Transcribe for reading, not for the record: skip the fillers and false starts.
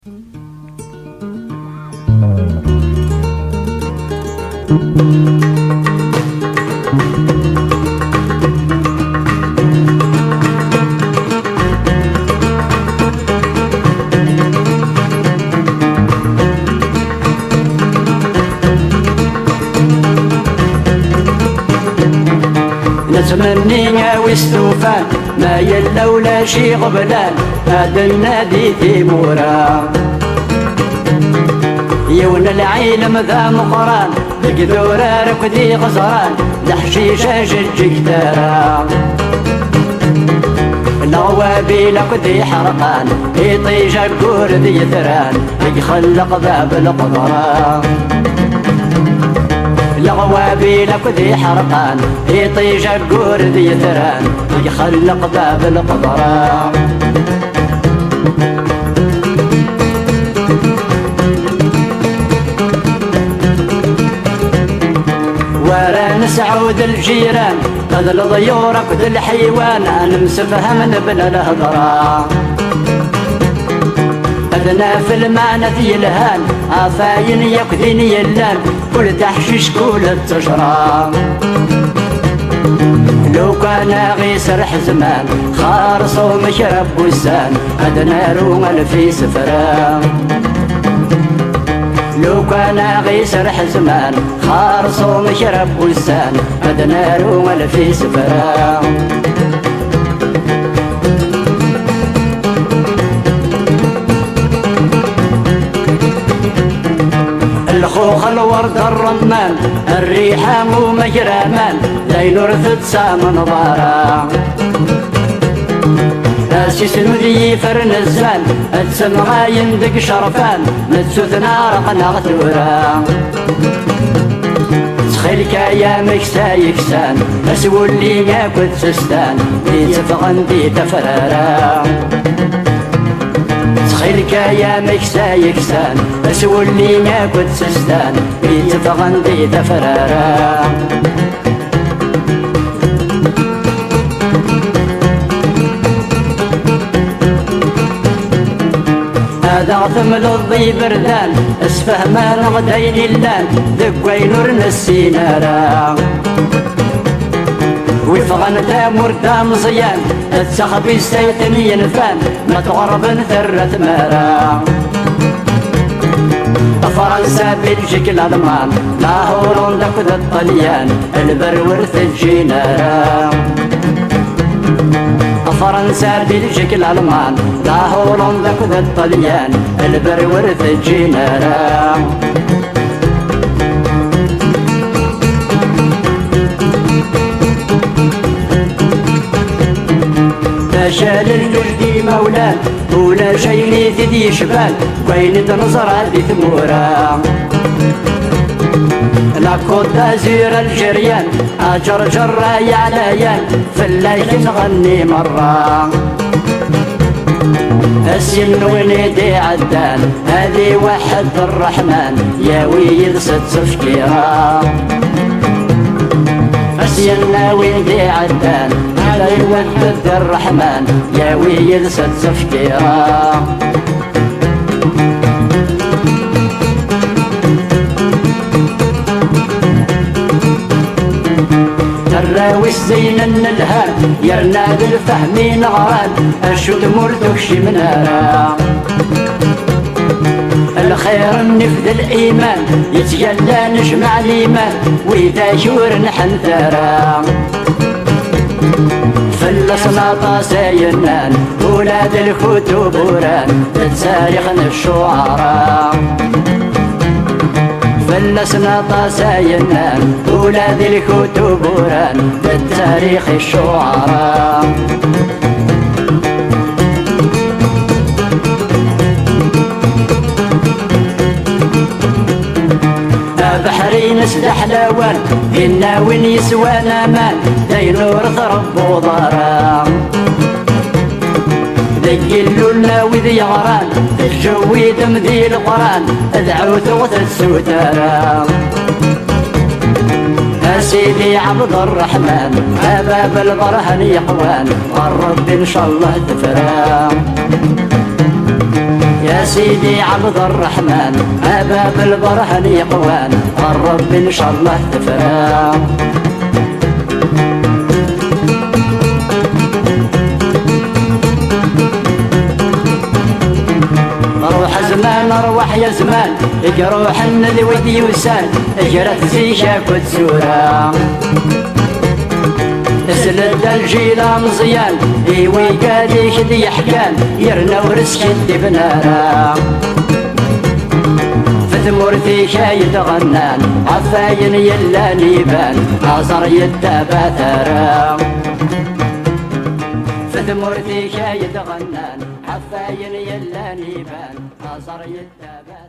نتمني ويستوفان ما يلا ولا شي غبلان هذا النادي تيمورا يون العيلم ذا مقران بقدورة ركدي غزران لحشيشة ججك ترى الغوابي لقدي حرقان يطيج الكور ذي ثران يخلق باب القدران الغوابي لقدي حرقان يطيج الكور ذي ثران يخلق باب القدران ورا نسعود الجيران قد الضيور قد الحيوان نمسفها من ابن الهضرة أدنى في المعنى ذي الهان عفاين يقدين يلان كل تحشيش كل التجرى لو كان غيسر حزمان خارصو مشرب بوسان أدنى روما في سفران لو كان غيسر حزمان خارصو مشرب بوسان أدنى روما في سفران الخوخ الورد الرمان الريحة مو مجرامان ليل رثت سامن ضارا أسيس نذي فرن الزان أتسمغا يندق شرفان نتسوث نار قناغ ثورا تخيلك يا مكسا يكسان أسول لي ياكل سستان يتفغن دي تفرارا تخيلك يا مكسا يكسان أسول لي ياكل سستان يتفغن دي تفرارا هذا ثمل الضي بردان اسفه ما نغدين اللان ذقوين ورنسينارا وفغن تامور تام صيان التخبي السيتن ينفان ما تغرب ثرت مارا فرنسا بلجيك الألمان لا هولندا كذا الطليان البر ورث الجينارا فرنسا بلجيك الألمان لا هولندا كذا الطليان البر ورث الجينارا شال الجلدي مولان ولا شيء ذي شبال وين تنظر هذه ثمورا لا كود زير الجريان أجر جرا يا ليان في الليل نغني مرة السن وينيدي عدان هذه وحد الرحمن يا ويد ست تفكيرا السن وينيدي عدان هذه وحد الرحمن يا ويد ست تفكيرا الراوي زين النلهان يرنا بالفهم نغران الشد مرتكشي منارا الخير النفذ الإيمان يتجلى نجمع الإيمان وإذا شور نحنثرا فلسنا طاسينان ولاد الكتب وران تاريخنا الشعراء فلسنا طاسينان ولاد الكتب وران التاريخ الشعراء بحرين اسدح لوان إنا وين يسوانا مان داي نور رب وضرام ذيلو لنا وذي غران الجوي دم ذي القران ادعو ثوث السوترام سيدي عبد الرحمن باب البرهن يقوان الرب ان شاء الله تفرام يا سيدي عبد الرحمن باب البرهن يقوان الرب ان شاء الله تفرى روح زمان روح يا زمان اجروح الندي ودي وسان اجرت زيشاك وتسورا اسلد الجيلة مزيان ايوي قادي خدي حكان يرنا ورسك بنارا فتمورتي شايد غنان عفاين يلا نيبان ناصر يدابا ثرا فتمورتي شايد غنان عفاين يلا نيبان ناصر يدابا